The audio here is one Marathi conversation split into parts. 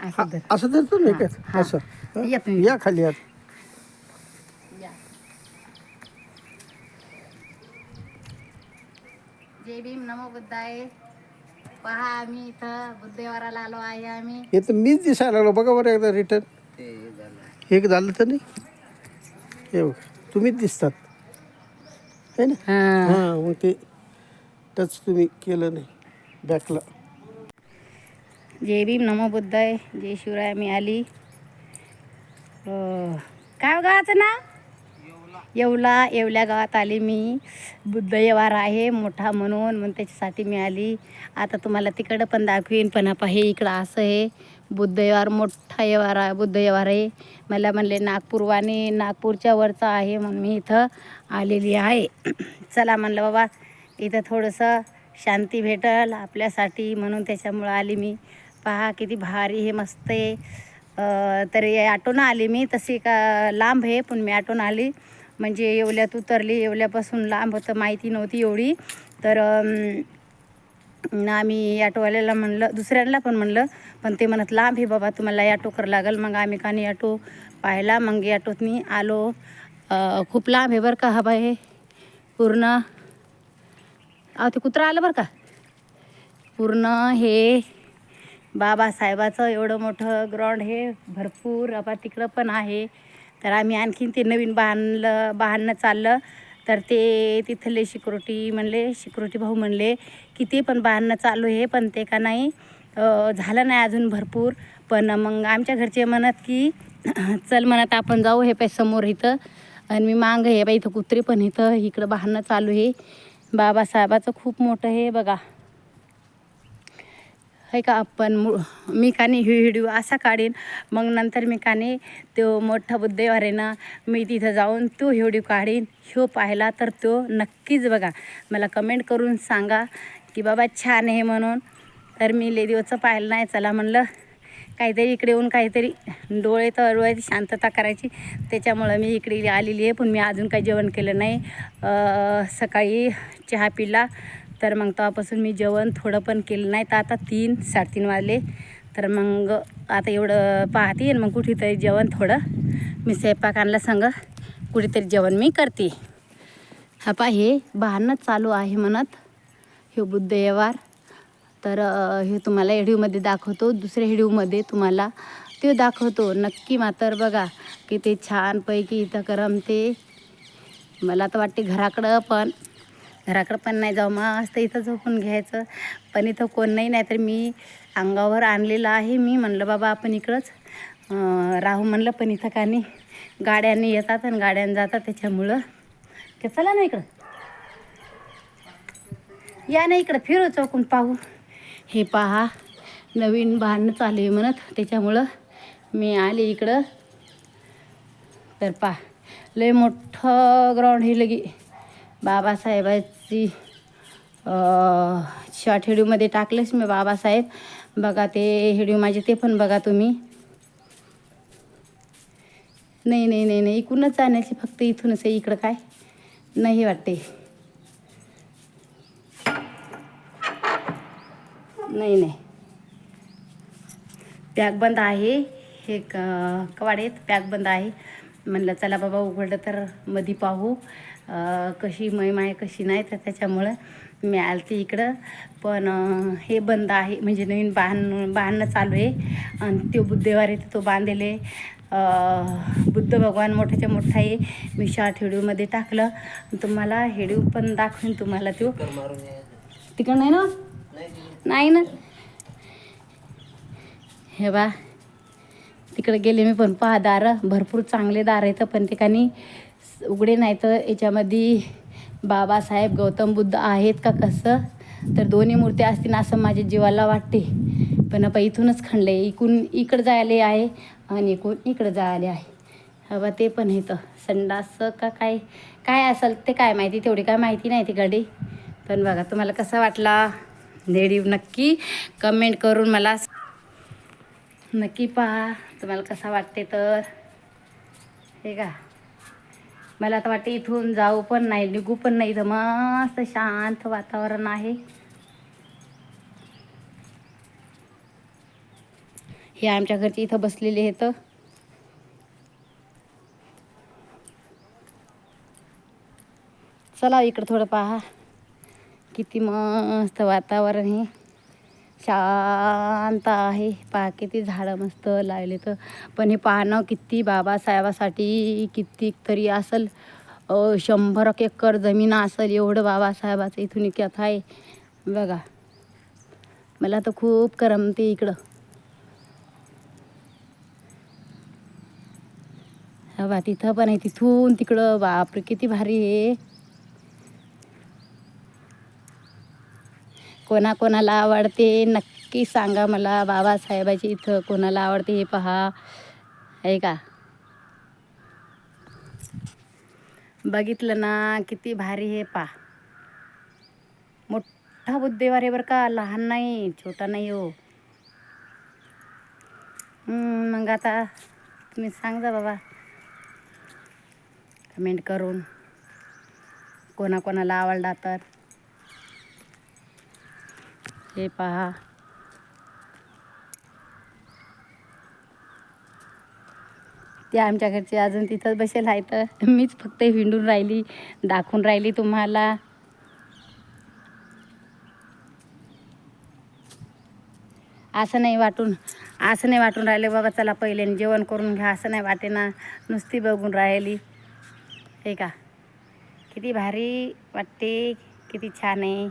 असं धर. असं धरतो नाही का हा. असं या तुम्ही. या खाली आता या. जय भीम नमो बुद्धाय. पहा आम्ही इथं बुद्धदेवाराला आलो आहे आम्ही. हे तर मीच दिसायला लागलो बघा बरं एकदा रिटर्न हे झालं तर नाही हे बघ तुम्हीच दिसतात है ना हां मग ते टच तुम्ही केलं नाही बॅकला. जय भीम नमो बुद्धाय. जय शिवराय. मी आली काय गावाचं नाव येवल्या गावात आली मी. बुद्ध व्यवहार आहे मोठा म्हणून त्याच्यासाठी मी आली. आता तुम्हाला तिकडं पण दाखवीन पण आपण हे इकडं असं आहे बुद्ध व्यवहार मोठा व्यवहार आहे. बुद्ध व्यवहार आहे. मला म्हणले नागपूरवाणी नागपूरच्या वरचा आहे म्हणून मी इथं आलेली आहे. चला म्हणलं बाबा इथं थोडंसं शांती भेटल आपल्यासाठी म्हणून त्याच्यामुळं आली मी. पहा किती भारी हे मस्त आहे. तरी ऑटोनं आली मी तशी का लांब आहे पण मी ऑटोनं आली म्हणजे येवल्यात उतरली. येवल्यापासून लांब होतं माहिती नव्हती एवढी तर आम्ही ऑटोवाल्याला म्हणलं दुसऱ्यांना पण म्हणलं पण ते म्हणत लांब आहे बाबा तुम्हाला ऑटो करावं लागेल. मग आम्ही कानी ऑटो पाहिला मग ऑटोतनी आलो. खूप लांब आहे बरं का हा बाई पूर्ण. ते कुत्रा आलं बरं का. पूर्ण हे बाबासाहेबाचं एवढं मोठं ग्राउंड हे भरपूर आता तिकडं पण आहे. तर आम्ही आणखीन ते नवीन बांधणं चाललं तर ते तिथले सिक्युरिटी भाऊ म्हणले की ते पण बांधणं चालू आहे पण ते का नाही झालं नाही अजून भरपूर. पण मग आमच्या घरचे म्हणत की चल म्हणत आपण जाऊ हे पाय समोर इथं आणि मी मागं हे बाई इथं कुत्री पण इकडं बांधणं चालू आहे. बाबासाहेबाचं खूप मोठं हे बघा आहे का. आपण मी कानी ही व्हिडिओ असा काढीन मग नंतर मी कानी तो मोठा बुद्धदेवार आहे ना मी तिथं जाऊन तो व्हिडिओ काढीन. ह्यो पाहिला तर तो नक्कीच बघा मला कमेंट करून सांगा की बाबा छान आहे म्हणून. तर मी लय दिवसचं पाहिलं नाही चला म्हणलं काहीतरी इकडे येऊन काहीतरी डोळ्याची शांतता करायची त्याच्यामुळं मी इकडे आलेली आहे. पण मी अजून काही जेवण केलं नाही. सकाळी चहा पिला तर मग तेव्हापासून मी जेवण थोडं पण केलं नाही. तर आता 3-3:30 वाजले तर मग आता एवढं पाहते मग कुठेतरी जेवण थोडं मी स्वयंपाक आणला संग कुठेतरी जेवण मी करते. हा पा हे बाहेरनं चालू आहे म्हणत हे बुद्ध व्यवहार. तर हे तुम्हाला व्हिडिओमध्ये दाखवतो. दुसऱ्या व्हिडिओमध्ये तुम्हाला ते दाखवतो नक्की. मात्र बघा किती छानपैकी इथं करमते. मला तर वाटते घराकडं पण नाही जाऊ मस्त इथं झोपून घ्यायचं. पण इथं कोण नाही तर मी अंगावर आणलेलं आहे. मी म्हणलं बाबा आपण इकडंच राहू म्हणलं पण इथं का नाही गाड्यांनी येतात आणि गाड्यानं जातात त्याच्यामुळं की चला ना इकडं या ना इकडं फिरू चौकून पाहू. हे पहा नवीन बांधणं चालू आहे म्हणत त्याच्यामुळं मी आले इकडं. तर पहा लय मोठं ग्राउंड हे लगी बाबासाहेबाची शॉर्ट व्हिडिओमध्ये टाकलंच मी बाबासाहेब बघा ते व्हिडिओ माझे ते पण बघा तुम्ही. नाही इकडूनच जाण्याची फक्त इथूनच आहे इकडं काय नाही वाटते. नाही पॅक बंद आहे. हे कवाडेत पॅक बंद आहे. म्हणलं चला बाबा उघडलं तर मधी पाहू कशी मैमाय कशी नाही. तर त्याच्यामुळं मी आलते इकडं. पण हे बंद आहे म्हणजे नवीन बांधणं चालू आहे आणि तो बुद्धदेवार आहे तो बांधलेले बुद्ध भगवान मोठ्याच्या मोठा आहे. मी शॉर्ट व्हिडिओमध्ये टाकलं तुम्हाला व्हिडिओ पण दाखवेन तुम्हाला तो तिकडं नाही ना हे बा तिकडे गेले मी पण पहा दारं भरपूर चांगले दार आहेत पण ठिकाणी उघडे नाही. तर याच्यामध्ये बाबासाहेब गौतम बुद्ध आहेत का कसं तर दोन्ही मूर्त्या असतील असं माझ्या जीवाला वाटते. पण आपण इथूनच खणलं आहे. इकडं जायले आहे आणि इकडं जायले आहे. हवा ते पण येतं संडास का काय असेल ते काय माहिती तेवढी काय माहिती नाही ती गाडी. पण बघा तुम्हाला कसा वाटला व्हिडिओ नक्की कमेंट करून मला नक्की पहा तुम्हाला कसा वाटते. तर हे का मला तर वाटते इथून जाऊ पण नाही निघू पण नाही. तर मस्त शांत वातावरण आहे. हे आमच्या घरचे इथं बसलेले आहेत. चला इकडं थोडं पहा, किती मस्त वातावरण आहे, शांत आहे. पहा किती झाडं मस्त लावले तर. पण हे पाहणं किती बाबासाहेबासाठी किती तरी असेल, 100 एकर जमीन असेल एवढं बाबासाहेबाचं इथून कथा आहे बघा. मला तर खूप करमते इकडं. बा तिथं पण आहे, तिथून तिकडं बापरे किती भारी आहे. कोणाकोणाला आवडते नक्की सांगा मला. बाबासाहेबाची इथं कोणाला आवडते हे पहा, आहे का. बघितलं ना किती भारी हे पहा. मोठा बुद्धीवर आहे बरं का, लहान नाही, छोटा नाही हो. मग आता तुम्ही सांगा बाबा कमेंट करून, कोणाकोणाला आवडला तर. हे पहा ते आमच्या घरचे अजून तिथंच बसेल आहे, तर मीच फक्त हिंडून राहिली, दाखवून राहिली तुम्हाला. असं नाही वाटून राहिले बाबा चला पहिले जेवण करून घ्या, असं नाही वाटे ना. नुसती बघून राहिली, हे का. किती भारी वाटते, किती छान आहे.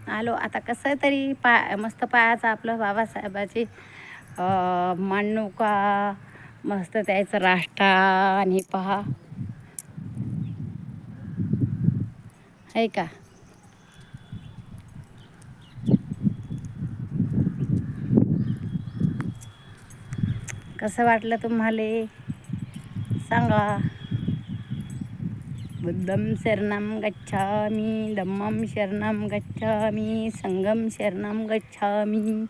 आलो आता कसं तरी मस्त पायाचं आपलं बाबासाहेबाची मांडणुका मस्त त्याचं राष्ट्र. आणि पहा आहे का. कसं वाटलं तुम्हाला सांगा. बुद्धं शरणं गच्छामि, धम्मं शरणं गच्छामि, संघं शरणं गच्छामि.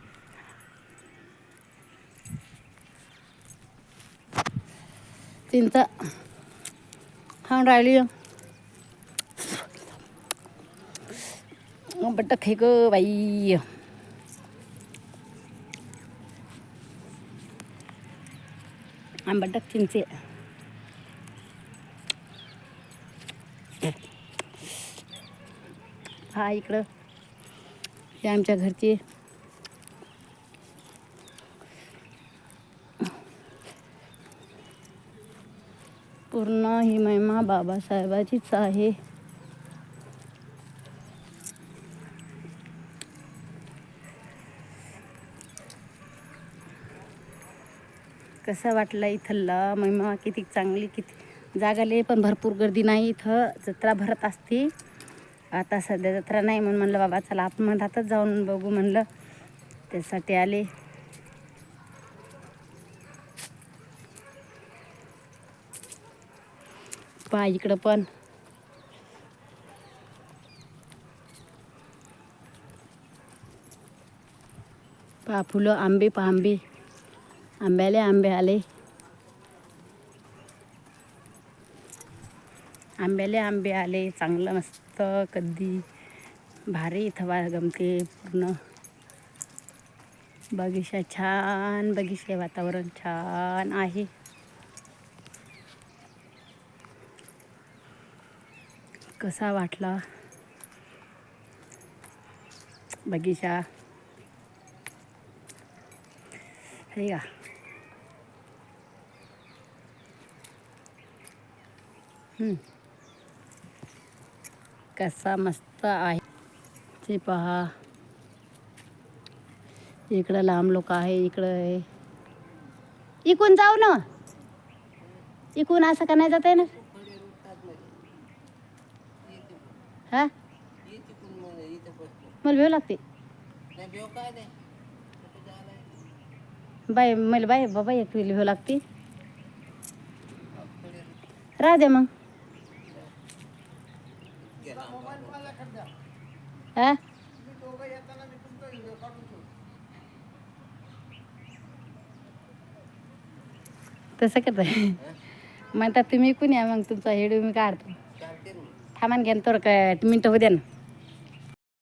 चिंता खाऊन राहिली बट्ट खे ग बाई. आंबटक चिंचे. हा इकडं हे आमच्या घरचे पूर्ण ही महिमा बाबासाहेबाचीच आहे. कसं वाटलं इथला महिमा, किती चांगली, किती जागाले पण भरपूर गर्दी नाही. इथं जत्रा भरत असते. आता सध्या जत्रा नाही म्हणून म्हणलं बाबा चला आपण मधातच जाऊन बघू म्हणलं, त्यासाठी आले. पहा इकडं पण पहा फुलं, आंबे, पहा आंबे, आंबे आले. आंबे आले चांगलं मस्त. कधी भारी इथं गमते पूर्ण. बगीचा छान, बगीचे वातावरण छान आहे. कसा वाटला बगीचा, हे का. कसा मस्त आहे ते पहा. इकडं लांब लोक आहे, इकडं आहे. इकून जाऊ ना, इकून असं का नाही जात आहे ना. हा मला भेव लागते बाय, मला बाय बाबा एक भेव लागते. राहू दे मग. हा तसं करताय म्हणतात तुम्ही, इकून या मग तुमचा हेडू मी काढतो. सामान घेऊन तर काय मिनटं होऊ द्या ना.